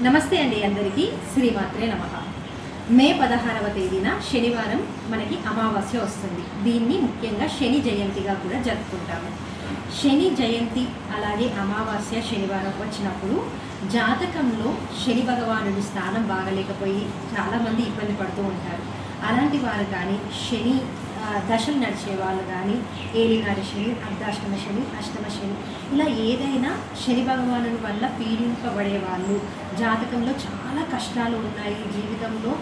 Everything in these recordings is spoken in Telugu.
నమస్తే అండి అందరికీ శ్రీమాత్రే నమః. మే 16వ తేదీన శనివారం మనకి అమావాస్య వస్తుంది. దీన్ని ముఖ్యంగా శని జయంతిగా కూడా జరుపుకుంటాము. శని జయంతి అలాగే అమావాస్య శనివారం వచ్చినప్పుడు జాతకంలో శని భగవానుడి స్థానం బాగలేకపోయి చాలామంది ఇబ్బంది పడుతూ ఉంటారు. అలాంటి వారు కానీ శని దశలు నడిచే వాళ్ళు కానీ ఏలినాటి శని, అర్ధాష్టమ శని, అష్టమ శని ఇలా ఏదైనా శని భగవానుని వల్ల పీడింపబడే వాళ్ళు, జాతకంలో చాలా కష్టాలు ఉన్నాయి, జీవితంలో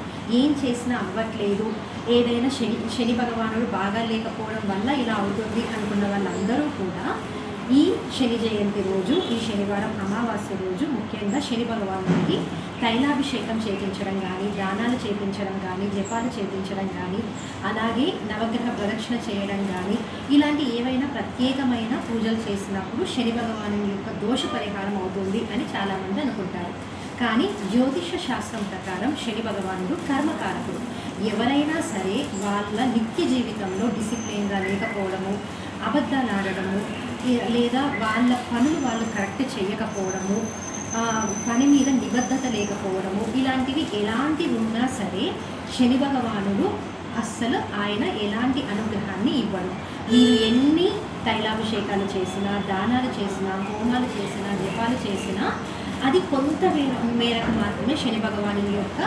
ఏం చేసినా అవ్వట్లేదు, ఏదైనా శని భగవానుడు బాగా లేకపోవడం వల్ల ఇలా అవుతుంది అనుకున్న వాళ్ళందరూ కూడా ఈ శని జయంతి రోజు, ఈ శనివారం అమావాస్య రోజు ముఖ్యంగా శని భగవానుడికి తైలాభిషేకం చేయించడం కానీ, దానాలు చేయించడం కానీ, జపాలు చేయించడం కానీ, అలాగే నవగ్రహ ప్రదక్షిణ చేయడం కానీ ఇలాంటి ఏవైనా ప్రత్యేకమైన పూజలు చేసినప్పుడు శని భగవాను యొక్క దోష పరిహారం అవుతుంది అని చాలామంది అనుకుంటారు. కానీ జ్యోతిష శాస్త్రం ప్రకారం శని భగవానుడు కర్మకారకుడు. ఎవరైనా సరే వాళ్ళ నిత్య జీవితంలో డిసిప్లిన్గా లేకపోవడము, అబద్ధాలు ఆడడము, లేదా వాళ్ళ పనులు వాళ్ళు కరెక్ట్ చేయకపోవడము, పని మీద నిబద్ధత లేకపోవడము, ఇలాంటివి ఎలాంటివి ఉన్నా సరే శని భగవానుడు అస్సలు ఆయన ఎలాంటి అనుగ్రహాన్ని ఇవ్వడు. మీరు ఎన్ని తైలాభిషేకాలు చేసినా, దానాలు చేసినా, హోమాలు చేసినా, జపాలు చేసినా అది కొంత మేరకు మాత్రమే శని భగవాను యొక్క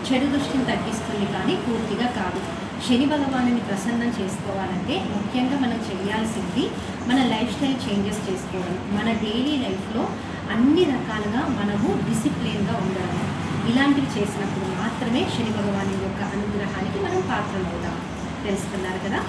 చెడు దృష్టిని తగ్గిస్తుంది, కానీ పూర్తిగా కాదు. శని భగవానుని ప్రసన్నం చేసుకోవాలంటే ముఖ్యంగా మనం చేయాల్సింది మన లైఫ్ స్టైల్ చేంజెస్ చేసుకోవడం, మన డైలీ లైఫ్లో అన్ని రకాలుగా మనము డిసిప్లిన్గా ఉండడం. ఇలాంటివి చేసినప్పుడు మాత్రమే శని భగవాను యొక్క అనుగ్రహానికి మనం పాత్రలు అవుతాం. తెలుసుకున్నారు కదా.